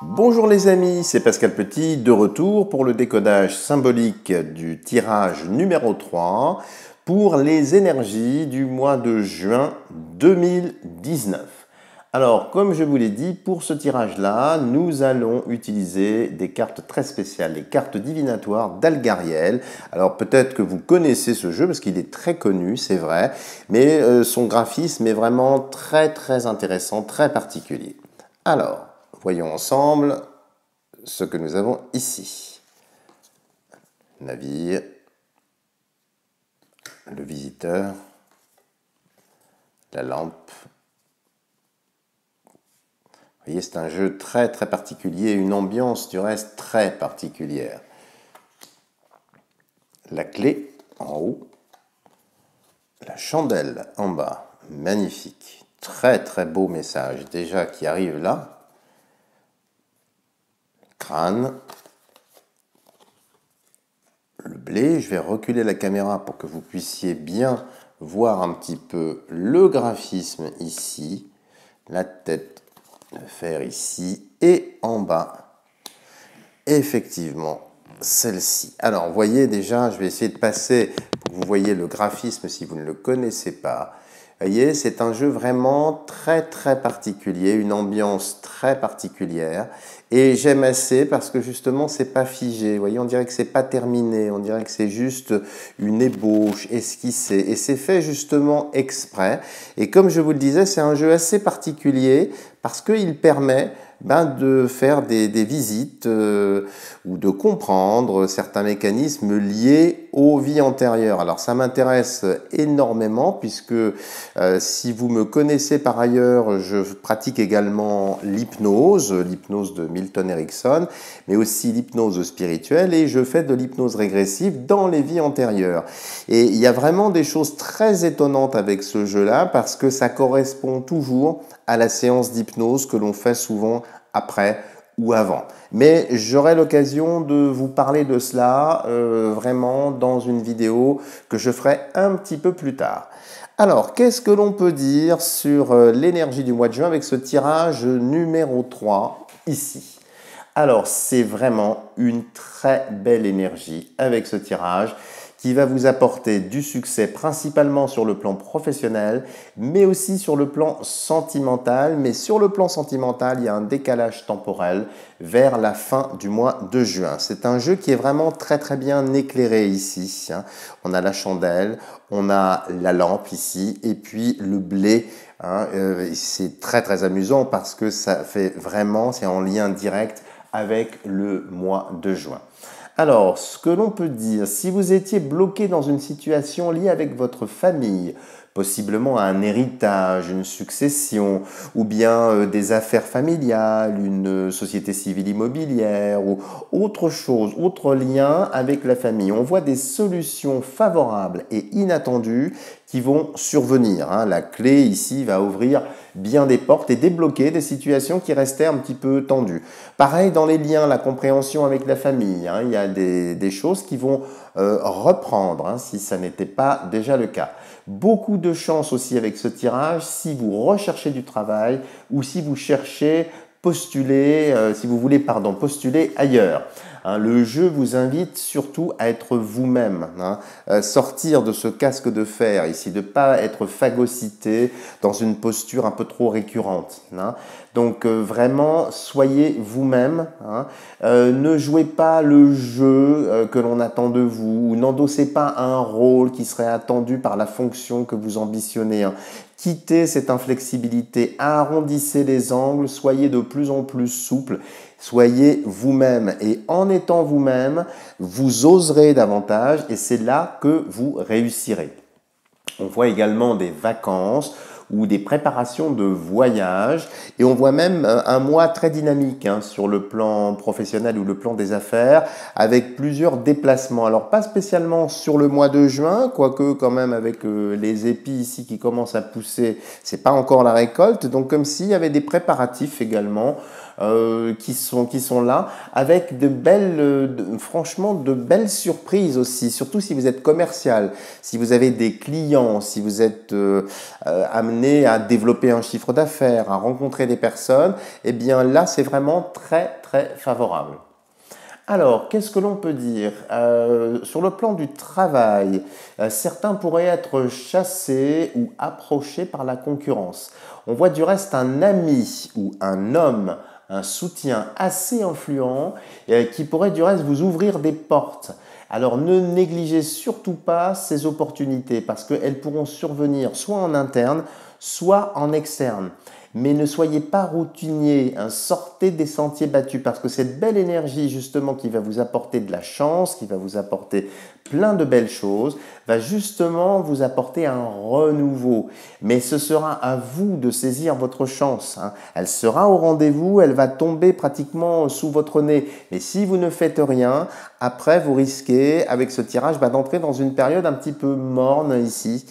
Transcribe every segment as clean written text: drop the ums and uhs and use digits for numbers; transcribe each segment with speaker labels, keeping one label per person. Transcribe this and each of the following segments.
Speaker 1: Bonjour les amis, c'est Pascal Petit de retour pour le décodage symbolique du tirage numéro 3 pour les énergies du mois de juin 2019. Alors, comme je vous l'ai dit, pour ce tirage-là, nous allons utiliser des cartes très spéciales, les cartes divinatoires d'Algariel. Alors, peut-être que vous connaissez ce jeu parce qu'il est très connu, c'est vrai, mais son graphisme est vraiment très intéressant, très particulier. Alors, voyons ensemble ce que nous avons ici. Navire, le visiteur, la lampe. Vous voyez, c'est un jeu très particulier, une ambiance du reste très particulière. La clé en haut, la chandelle en bas, magnifique. Très beau message déjà qui arrive là. Crâne. Le blé, je vais reculer la caméra pour que vous puissiez bien voir un petit peu le graphisme ici, la tête de fer ici et en bas, effectivement, celle-ci. Alors, vous voyez déjà, je vais essayer de passer pour que vous voyez le graphisme si vous ne le connaissez pas. Vous voyez, c'est un jeu vraiment très particulier, une ambiance très particulière. Et j'aime assez parce que justement, c'est pas figé. Vous voyez, on dirait que c'est pas terminé, on dirait que c'est juste une ébauche esquissée. Et c'est fait justement exprès. Et comme je vous le disais, c'est un jeu assez particulier parce qu'il permet de faire des visites ou de comprendre certains mécanismes liés aux vies antérieures. Alors ça m'intéresse énormément puisque si vous me connaissez par ailleurs, je pratique également l'hypnose de Milton Erickson, mais aussi l'hypnose spirituelle et je fais de l'hypnose régressive dans les vies antérieures. Et il y a vraiment des choses très étonnantes avec ce jeu-là parce que ça correspond toujours à la séance d'hypnose que l'on fait souvent après ou avant. Mais j'aurai l'occasion de vous parler de cela vraiment dans une vidéo que je ferai un petit peu plus tard. Alors, qu'est-ce que l'on peut dire sur l'énergie du mois de juin avec ce tirage numéro 3 ici? Alors, c'est vraiment une très belle énergie avec ce tirage qui va vous apporter du succès principalement sur le plan professionnel, mais aussi sur le plan sentimental. Mais sur le plan sentimental, il y a un décalage temporel vers la fin du mois de juin. C'est un jeu qui est vraiment très bien éclairé ici. On a la chandelle, on a la lampe ici, et puis le blé. C'est très amusant parce que ça fait vraiment, c'est en lien direct avec le mois de juin. Alors, ce que l'on peut dire, si vous étiez bloqué dans une situation liée avec votre famille, possiblement un héritage, une succession, ou bien des affaires familiales, une société civile immobilière, ou autre chose, autre lien avec la famille, on voit des solutions favorables et inattendues qui vont survenir. La clé ici va ouvrir bien des portes et débloquer des situations qui restaient un petit peu tendues. Pareil dans les liens, la compréhension avec la famille. Il y a des choses qui vont reprendre si ça n'était pas déjà le cas. Beaucoup de chance aussi avec ce tirage si vous recherchez du travail ou si vous cherchez si vous voulez postuler ailleurs. Le jeu vous invite surtout à être vous-même, sortir de ce casque de fer ici, de ne pas être phagocyté dans une posture un peu trop récurrente. Donc vraiment, soyez vous-même, ne jouez pas le jeu que l'on attend de vous, ou n'endossez pas un rôle qui serait attendu par la fonction que vous ambitionnez. Quittez cette inflexibilité, arrondissez les angles, soyez de plus en plus souple, soyez vous-même. Et en étant vous-même, vous oserez davantage et c'est là que vous réussirez. On voit également des vacances ou des préparations de voyage et on voit même un mois très dynamique sur le plan professionnel ou le plan des affaires avec plusieurs déplacements. Alors pas spécialement sur le mois de juin, quoique quand même avec les épis ici qui commencent à pousser, c'est pas encore la récolte, donc comme s'il y avait des préparatifs également qui sont là, avec de belles, franchement, de belles surprises aussi, surtout si vous êtes commercial, si vous avez des clients, si vous êtes amené à développer un chiffre d'affaires, à rencontrer des personnes, eh bien là, c'est vraiment très, très favorable. Alors, qu'est-ce que l'on peut dire sur le plan du travail, certains pourraient être chassés ou approchés par la concurrence. On voit du reste un ami ou un homme, un soutien assez influent qui pourrait du reste vous ouvrir des portes. Alors ne négligez surtout pas ces opportunités parce qu'elles pourront survenir soit en interne, soit en externe. Mais ne soyez pas routinier, hein, sortez des sentiers battus parce que cette belle énergie justement qui va vous apporter de la chance, qui va vous apporter plein de belles choses, va justement vous apporter un renouveau. Mais ce sera à vous de saisir votre chance, hein. Elle sera au rendez-vous, elle va tomber pratiquement sous votre nez. Mais si vous ne faites rien, après vous risquez avec ce tirage d'entrer dans une période un petit peu morne ici,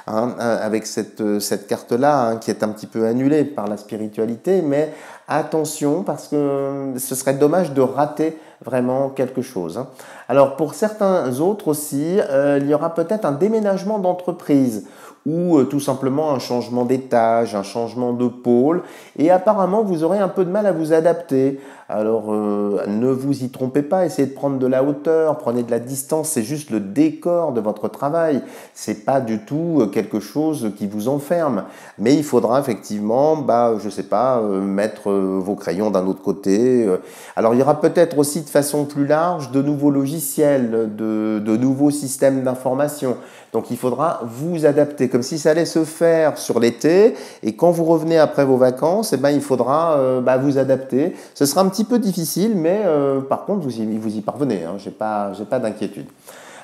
Speaker 1: hein, avec cette carte-là hein, qui est un petit peu annulée par la spiritualité, mais attention parce que ce serait dommage de rater vraiment quelque chose, hein. Alors pour certains autres aussi, il y aura peut-être un déménagement d'entreprise ou tout simplement un changement d'étage, un changement de pôle et apparemment vous aurez un peu de mal à vous adapter. Alors ne vous y trompez pas, essayez de prendre de la hauteur, prenez de la distance, c'est juste le décor de votre travail, c'est pas du tout quelque chose qui vous enferme. Mais il faudra effectivement, je sais pas, mettre vos crayons d'un autre côté. Alors il y aura peut-être aussi de façon plus large de nouveaux logiciels, de nouveaux systèmes d'information. Donc il faudra vous adapter, comme si ça allait se faire sur l'été, et quand vous revenez après vos vacances, eh ben, il faudra vous adapter. Ce sera un petit peu difficile, mais par contre, vous y parvenez, hein, j'ai pas d'inquiétude.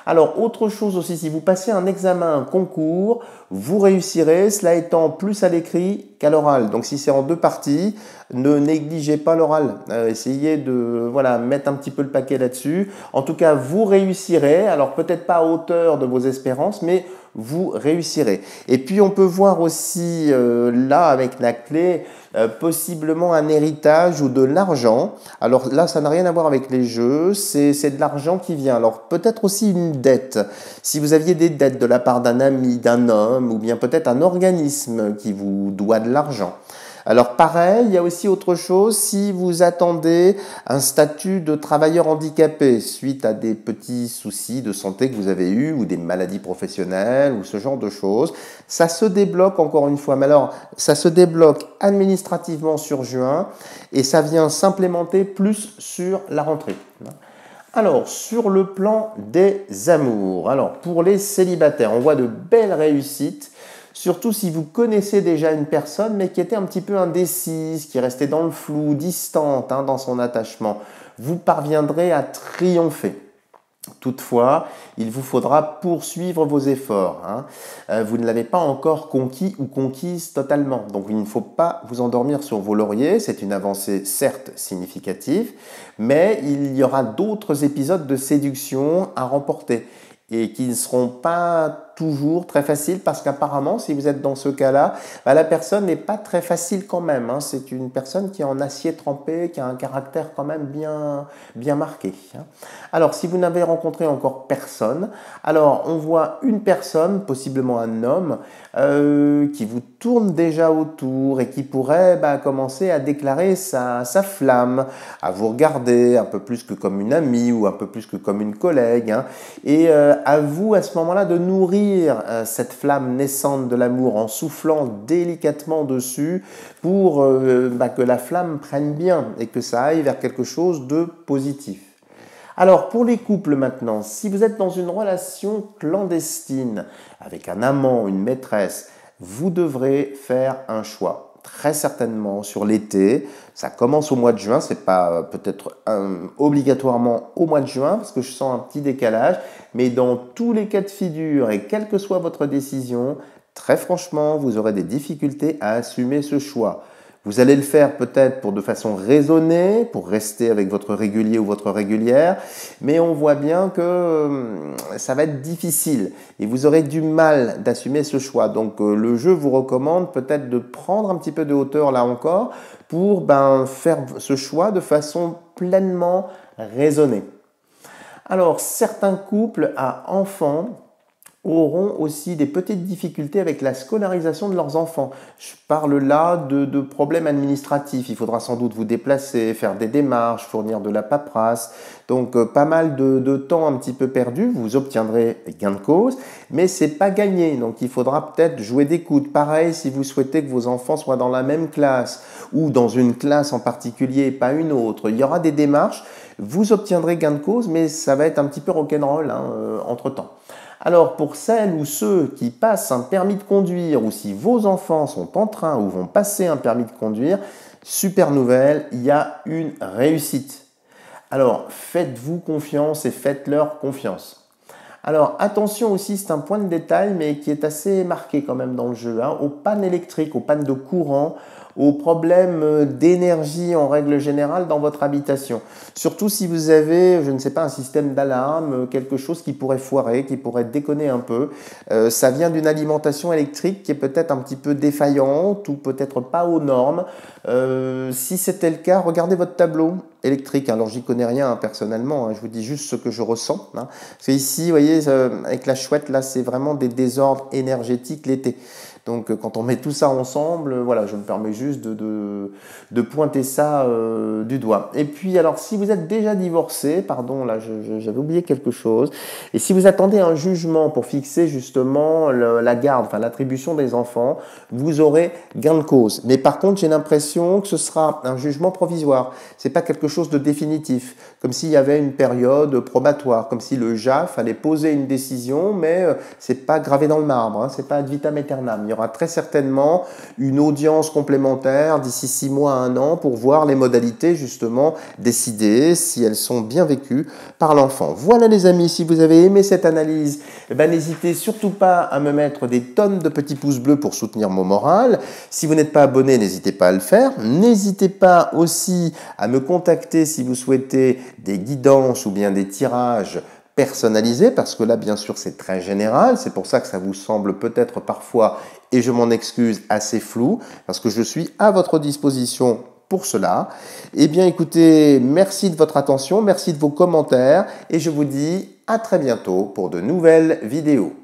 Speaker 1: Alors, autre chose aussi, si vous passez un examen, un concours, vous réussirez, cela étant plus à l'écrit qu'à l'oral. Donc, si c'est en deux parties, ne négligez pas l'oral. Essayez de mettre un petit peu le paquet là-dessus. En tout cas, vous réussirez. Alors, peut-être pas à hauteur de vos espérances, mais vous réussirez. Et puis, on peut voir aussi là, avec la clé, possiblement un héritage ou de l'argent. Alors là, ça n'a rien à voir avec les jeux, c'est de l'argent qui vient. Alors peut-être aussi une dette. Si vous aviez des dettes de la part d'un ami, d'un homme, ou bien peut-être un organisme qui vous doit de l'argent. Alors pareil, il y a aussi autre chose, si vous attendez un statut de travailleur handicapé suite à des petits soucis de santé que vous avez eus ou des maladies professionnelles ou ce genre de choses, ça se débloque encore une fois. Mais alors, ça se débloque administrativement sur juin et ça vient s'implémenter plus sur la rentrée. Alors, sur le plan des amours, alors pour les célibataires, on voit de belles réussites. Surtout si vous connaissez déjà une personne, mais qui était un petit peu indécise, qui restait dans le flou, distante dans son attachement, vous parviendrez à triompher. Toutefois, il vous faudra poursuivre vos efforts. Vous ne l'avez pas encore conquis ou conquise totalement. Donc, il ne faut pas vous endormir sur vos lauriers. C'est une avancée certes significative, mais il y aura d'autres épisodes de séduction à remporter et qui ne seront pas toujours très faciles parce qu'apparemment, si vous êtes dans ce cas-là, la personne n'est pas très facile quand même. C'est une personne qui est en acier trempé, qui a un caractère quand même bien marqué. Alors, si vous n'avez rencontré encore personne, alors on voit une personne, possiblement un homme, qui vous tourne déjà autour et qui pourrait commencer à déclarer sa flamme, à vous regarder un peu plus que comme une amie ou un peu plus que comme une collègue, et à vous à ce moment-là de nourrir cette flamme naissante de l'amour en soufflant délicatement dessus pour que la flamme prenne bien et que ça aille vers quelque chose de positif. Alors pour les couples maintenant, si vous êtes dans une relation clandestine avec un amant, une maîtresse, vous devrez faire un choix. Très certainement sur l'été, ça commence au mois de juin, c'est pas peut-être obligatoirement au mois de juin parce que je sens un petit décalage, mais dans tous les cas de figure et quelle que soit votre décision, très franchement, vous aurez des difficultés à assumer ce choix. Vous allez le faire peut-être de façon raisonnée, pour rester avec votre régulier ou votre régulière, mais on voit bien que ça va être difficile et vous aurez du mal d'assumer ce choix. Donc le jeu vous recommande peut-être de prendre un petit peu de hauteur là encore pour faire ce choix de façon pleinement raisonnée. Alors certains couples à enfants auront aussi des petites difficultés avec la scolarisation de leurs enfants. Je parle là de problèmes administratifs. Il faudra sans doute vous déplacer, faire des démarches, fournir de la paperasse. Donc pas mal de temps un petit peu perdu. Vous obtiendrez gain de cause, mais c'est pas gagné. Donc il faudra peut-être jouer des coudes. Pareil, si vous souhaitez que vos enfants soient dans la même classe ou dans une classe en particulier, pas une autre, il y aura des démarches. Vous obtiendrez gain de cause, mais ça va être un petit peu rock'n'roll entre-temps. Alors pour celles ou ceux qui passent un permis de conduire ou si vos enfants sont en train ou vont passer un permis de conduire, super nouvelle, il y a une réussite. Alors faites-vous confiance et faites-leur confiance. Alors attention aussi, c'est un point de détail mais qui est assez marqué quand même dans le jeu, aux pannes électriques, aux pannes de courant, aux problèmes d'énergie en règle générale dans votre habitation. Surtout si vous avez, je ne sais pas, un système d'alarme, quelque chose qui pourrait foirer, qui pourrait déconner un peu. Ça vient d'une alimentation électrique qui est peut-être un petit peu défaillante ou peut-être pas aux normes. Si c'était le cas, regardez votre tableau électrique. Alors j'y connais rien personnellement, je vous dis juste ce que je ressens. Parce que ici, vous voyez, avec la chouette, là, c'est vraiment des désordres énergétiques l'été. Donc quand on met tout ça ensemble, voilà, je me permets juste de pointer ça du doigt. Et puis alors si vous êtes déjà divorcé, pardon, là j'avais oublié quelque chose, et si vous attendez un jugement pour fixer justement la garde, enfin l'attribution des enfants, vous aurez gain de cause. Mais par contre j'ai l'impression que ce sera un jugement provisoire, c'est pas quelque chose de définitif, comme s'il y avait une période probatoire, comme si le JAF allait poser une décision, mais c'est pas gravé dans le marbre, c'est pas ad vitam aeternam. Il y aura très certainement une audience complémentaire d'ici 6 mois à 1 an pour voir les modalités justement décidées, si elles sont bien vécues par l'enfant. Voilà les amis, si vous avez aimé cette analyse, n'hésitez surtout pas à me mettre des tonnes de petits pouces bleus pour soutenir mon moral. Si vous n'êtes pas abonné, n'hésitez pas à le faire. N'hésitez pas aussi à me contacter si vous souhaitez des guidances ou bien des tirages personnalisé, parce que là, bien sûr, c'est très général. C'est pour ça que ça vous semble peut-être parfois, et je m'en excuse, assez flou, parce que je suis à votre disposition pour cela. Eh bien, écoutez, merci de votre attention, merci de vos commentaires, et je vous dis à très bientôt pour de nouvelles vidéos.